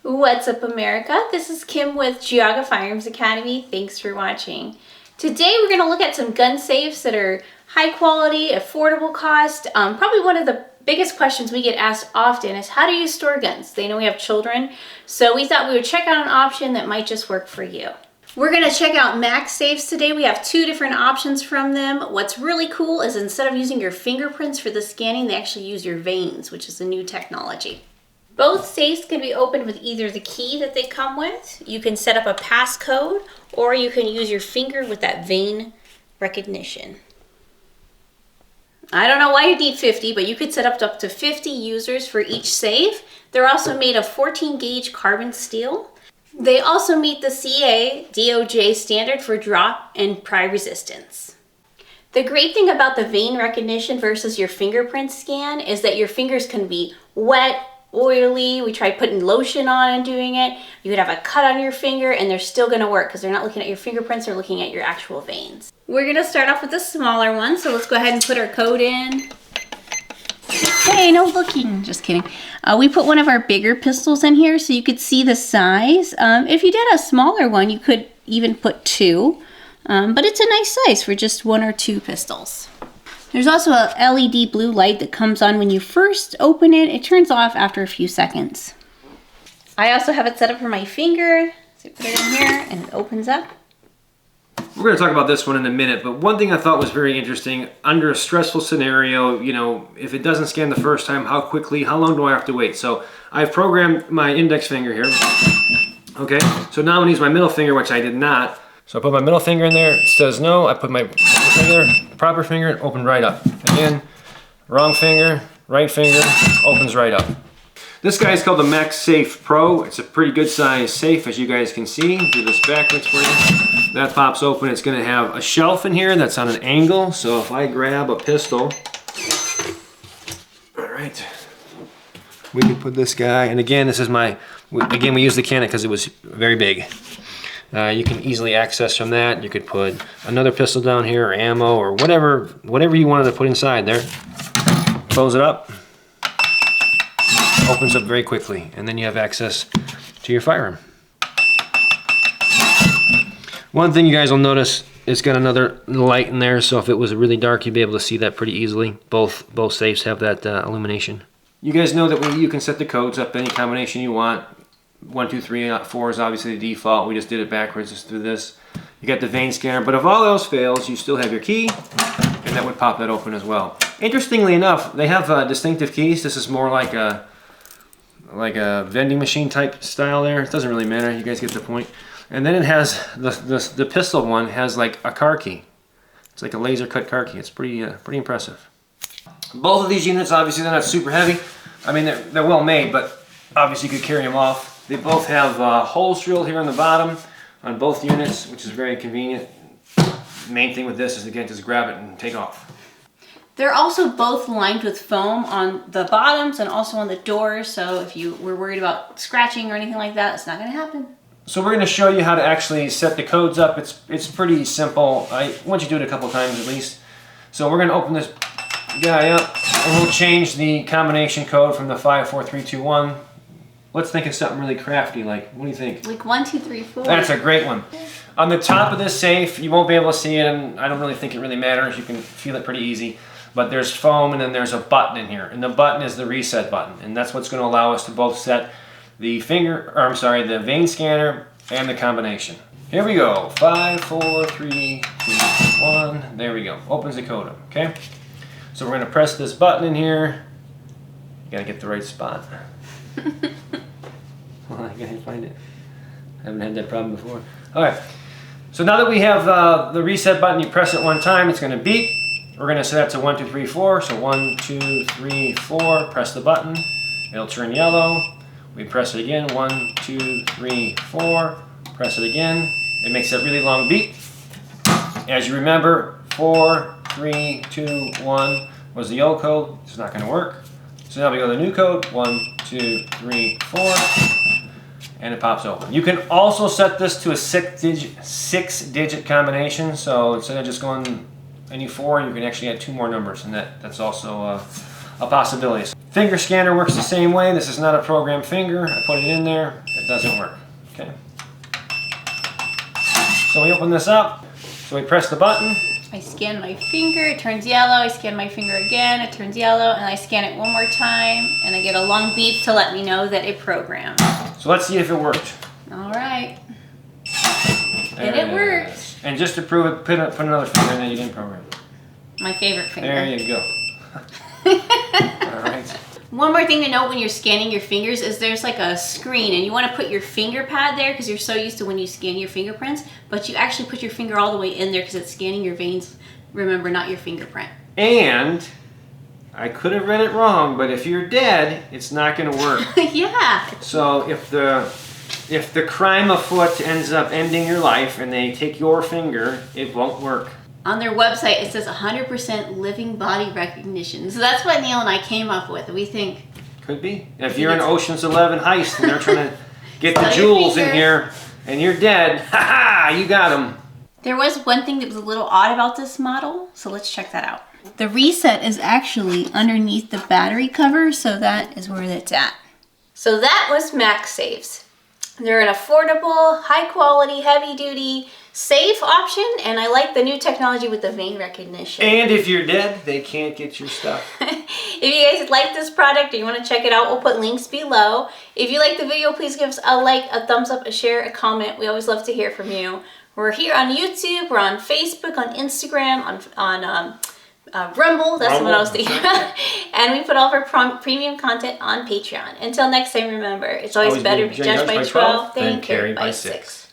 What's up, America? This is Kim with Geauga Firearms Academy. Thanks for watching. Today we're going to look at some gun safes that are high quality, affordable cost. Probably one of the biggest questions we get asked often is how do you store guns? They know we have children, so we thought we would check out an option that might just work for you. We're going to check out MaxSafes today. We have two different options from them. What's really cool is instead of using your fingerprints for the scanning, they actually use your veins, which is a new technology. Both safes can be opened with either the key that they come with. You can set up a passcode, or you can use your finger with that vein recognition. I don't know why you need 50, but you could set up to 50 users for each safe. They're also made of 14 gauge carbon steel. They also meet the CA DOJ standard for drop and pry resistance. The great thing about the vein recognition versus your fingerprint scan is that your fingers can be wet, oily. We tried putting lotion on and doing it. You could have a cut on your finger and they're still going to work because they're not looking at your fingerprints, they're looking at your actual veins. We're going to start off with the smaller one, so let's go ahead and put our code in. Hey, no looking. Just kidding. We put one of our bigger pistols in here so you could see the size. If you did a smaller one, you could even put two, but it's a nice size for just one or two pistols. There's also a LED blue light that comes on when you first open it. It turns off after a few seconds. I also have it set up for my finger. So you put it in here and it opens up. We're going to talk about this one in a minute, but one thing I thought was very interesting, under a stressful scenario, you know, if it doesn't scan the first time, how long do I have to wait? So I've programmed my index finger here. Okay, so now I'm going to use my middle finger, which I did not. So I put my middle finger in there, it says no. I put my proper finger, it opened right up. Again, wrong finger, right finger, opens right up. This guy is called the MaxSafe Pro. It's a pretty good size safe, as you guys can see. Do this backwards for you. That pops open. It's going to have a shelf in here that's on an angle. So if I grab a pistol, all right, we can put this guy. And again, this is my. Again, we used the Canon because it was very big. You can easily access from that. You could put another pistol down here, or ammo, or whatever you wanted to put inside there. Close it up. Opens up very quickly, and then you have access to your firearm. One thing you guys will notice, it's got another light in there, so if it was really dark, you'd be able to see that pretty easily. Both safes have that illumination. You guys know that you can set the codes up any combination you want. 1, 2, 3, 4 is obviously the default. We just did it backwards just through this. You got the vein scanner, but if all else fails, you still have your key, and that would pop that open as well. Interestingly enough, they have distinctive keys. This is more like a vending machine type style there. It doesn't really matter. You guys get the point. And then it has the pistol one has like a car key. It's like a laser cut car key. It's pretty impressive. Both of these units, obviously, they're not super heavy. I mean, they're well made, but obviously you could carry them off. They both have holes drilled here on the bottom on both units, which is very convenient. The main thing with this is, again, just grab it and take off. They're also both lined with foam on the bottoms and also on the doors, so if you were worried about scratching or anything like that, it's not going to happen. So we're going to show you how to actually set the codes up. It's pretty simple. Once you do it a couple times at least. So we're going to open this guy up, and we'll change the combination code from the 54321. Let's think of something really crafty, like, what do you think? Like 1, 2, 3, 4. That's a great one. On the top of this safe, you won't be able to see it, and I don't really think it really matters. You can feel it pretty easy. But there's foam, and then there's a button in here. And the button is the reset button. And that's what's going to allow us to both set the the vein scanner and the combination. Here we go. 5, 4, 3, 2, 1. There we go. Opens the code up, okay? So we're going to press this button in here. You got to get the right spot. Well, I gotta find it. I haven't had that problem before. Alright, so now that we have the reset button, you press it one time, it's going to beep. We're going to set that to 1, 2, 3, 4. So 1, 2, 3, 4. Press the button. It'll turn yellow. We press it again. 1, 2, 3, 4. Press it again. It makes that really long beep. As you remember, 4, 3, 2, 1 was the old code. It's not going to work. So now we go to the new code. 1, 2, 3, 4. And it pops open. You can also set this to a 6-digit combination. So instead of just going any 4, you can actually add 2 more numbers, and that's also a possibility. Finger scanner works the same way. This is not a programmed finger. I put it in there. it doesn't work. Okay. So we open this up. So we press the button. I scan my finger, it turns yellow. I scan my finger again, it turns yellow, and I scan it one more time, and I get a long beep to let me know that it programmed. So let's see if it worked. All right. And it worked. And just to prove it, put another finger in that you didn't program. My favorite finger. There you go. All right. One more thing to note when you're scanning your fingers is there's like a screen, and you want to put your finger pad there because you're so used to when you scan your fingerprints, but you actually put your finger all the way in there because it's scanning your veins, remember, not your fingerprint. And I could have read it wrong, but if you're dead, it's not going to work. Yeah. So if the crime afoot ends up ending your life and they take your finger, it won't work. On their website, it says 100% living body recognition. So that's what Neil and I came up with. We think... Could be. If you're in Ocean's 11 heist and they're trying to get the jewels in here and you're dead, ha-ha, you got them. There was one thing that was a little odd about this model, so let's check that out. The reset is actually underneath the battery cover, so that is where it's at. So that was MaxSafes. They're an affordable, high-quality, heavy-duty, safe option, and I like the new technology with the vein recognition. And if you're dead, they can't get your stuff. If you guys like this product or you want to check it out, we'll put links below. If you like the video, please give us a like, a thumbs up, a share, a comment. We always love to hear from you. We're here on YouTube, we're on Facebook, on Instagram, on Rumble, that's what I was thinking about. And we put all of our premium content on Patreon. Until next time, remember, it's always better to be judged by 12 than carried by 6.